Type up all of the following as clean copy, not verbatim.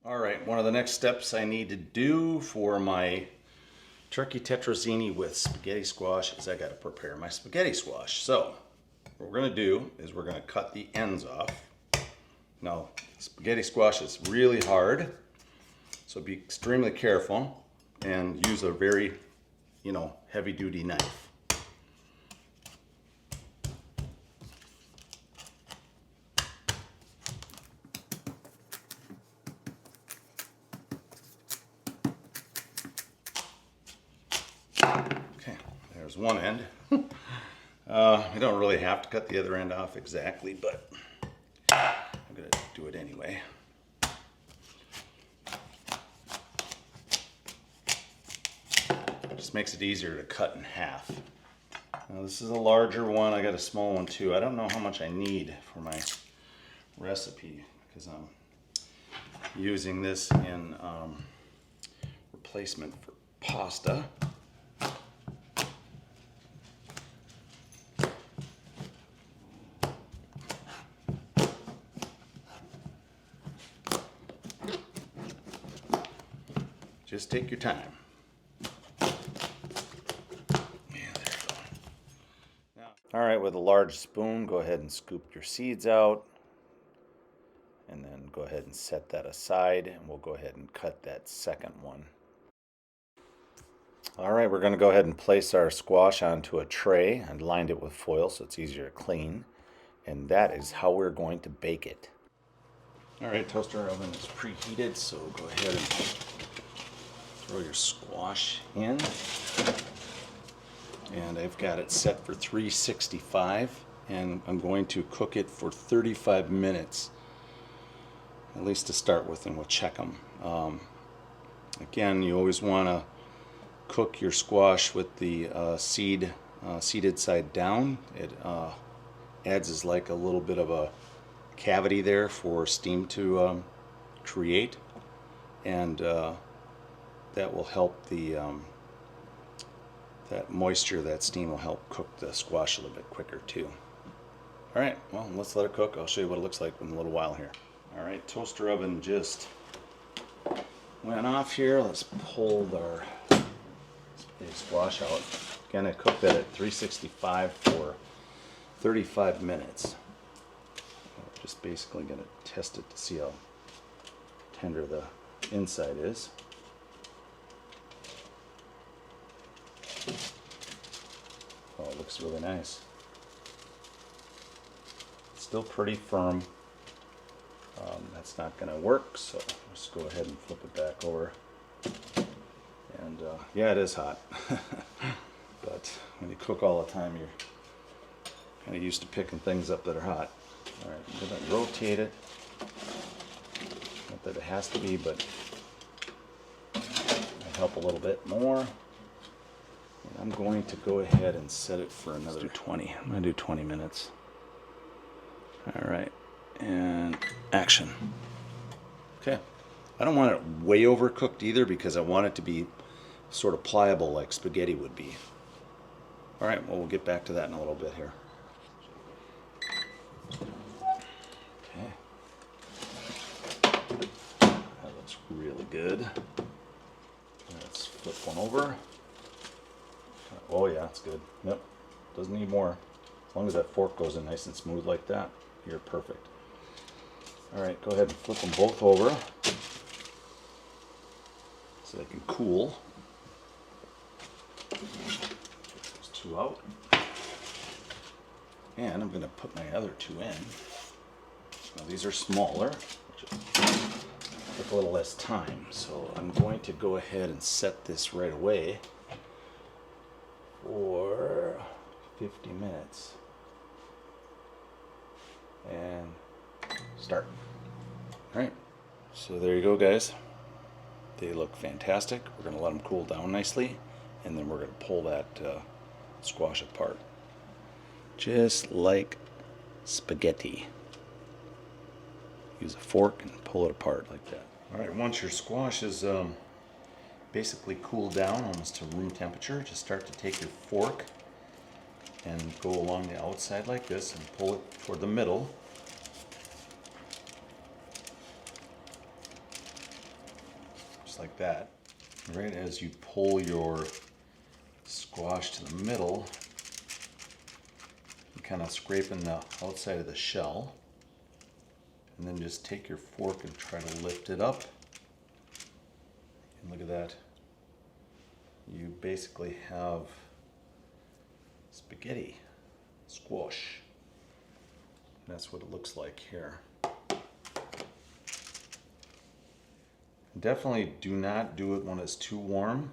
All right, one of the next steps I need to do for my turkey tetrazzini with spaghetti squash is I got to prepare my spaghetti squash. So what we're going to do is we're going to cut the ends off. Now, spaghetti squash is really hard, so be extremely careful and use a very, heavy-duty knife. Okay, there's one end. I don't really have to cut the other end off exactly, but I'm going to do it anyway. Just makes it easier to cut in half. Now this is a larger one. I got a small one too. I don't know how much I need for my recipe because I'm using this in replacement for pasta. Just take your time. All right, with a large spoon, go ahead and scoop your seeds out. And then go ahead and set that aside, and we'll go ahead and cut that second one. All right, we're going to go ahead and place our squash onto a tray and lined it with foil so it's easier to clean. And that is how we're going to bake it. All right, toaster oven is preheated, so go ahead and throw your squash in. And I've got it set for 365, and I'm going to cook it for 35 minutes, at least to start with, and we'll check them. Again, you always want to cook your squash with the seeded side down. It adds as like a little bit of a cavity there for steam to create, and that will help the that moisture, that steam will help cook the squash a little bit quicker too. All right, well, let's let it cook. I'll show you what it looks like in a little while here. All right, toaster oven just went off here. Let's pull our spaghetti squash out. Again, I cooked that at 365 for 35 minutes. I'm just basically going to test it to see how tender the inside is. Oh, it looks really nice. It's still pretty firm. That's not going to work, so let's go ahead and flip it back over. And yeah, it is hot. But when you cook all the time, you're kind of used to picking things up that are hot. All right, I'm going to rotate it. Not that it has to be, but it'll help a little bit more. And I'm going to go ahead and set it for another 20. I'm going to do 20 minutes. All right, and action. Okay, I don't want it way overcooked either because I want it to be sort of pliable like spaghetti would be. All right, well, we'll get back to that in a little bit here. Okay, that looks really good. Let's flip one over. Oh yeah, it's good. Yep, doesn't need more. As long as that fork goes in nice and smooth like that, you're perfect. All right, go ahead and flip them both over so they can cool. Get those two out. And I'm going to put my other two in. Now these are smaller, which took a little less time. So I'm going to go ahead and set this right away for 50 minutes. And start. All right, so there you go, guys. They look fantastic. We're going to let them cool down nicely, and then we're going to pull that squash apart, just like spaghetti. Use a fork and pull it apart like that. All right, once your squash is basically cooled down almost to room temperature, just start to take your fork and go along the outside like this and pull it toward the middle. just like that. Right as you pull your squash to the middle, you're kind of scraping the outside of the shell, and then just take your fork and try to lift it up. And look at that. You basically have spaghetti squash. That's what it looks like here. Definitely do not do it when it's too warm,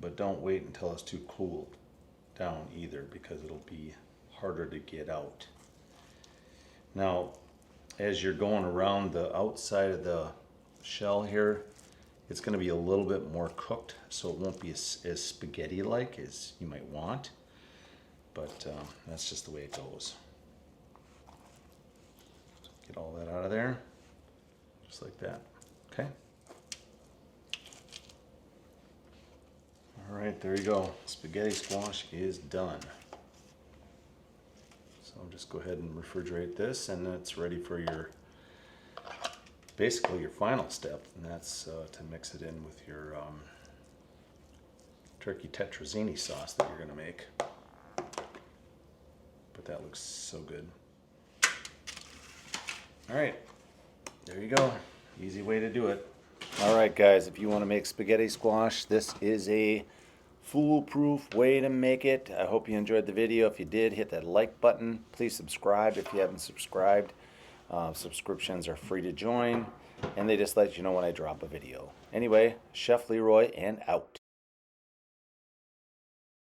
but don't wait until it's too cooled down either, because it'll be harder to get out. Now, as you're going around the outside of the shell here, it's going to be a little bit more cooked, so it won't be as spaghetti-like as you might want, but that's just the way it goes. So get all that out of there, just like that. Okay. All right, there you go. Spaghetti squash is done. So I'll just go ahead and refrigerate this, and it's ready for your, basically your final step, and that's to mix it in with your turkey Tetrazzini sauce that you're gonna make. But that looks so good. All right, there you go. Easy way to do it. All right, guys, if you want to make spaghetti squash, this is a foolproof way to make it. I hope you enjoyed the video. If you did, hit that like button. Please subscribe if you haven't subscribed. Subscriptions are free to join, and they just let you know when I drop a video. Anyway, Chef Leroy and out.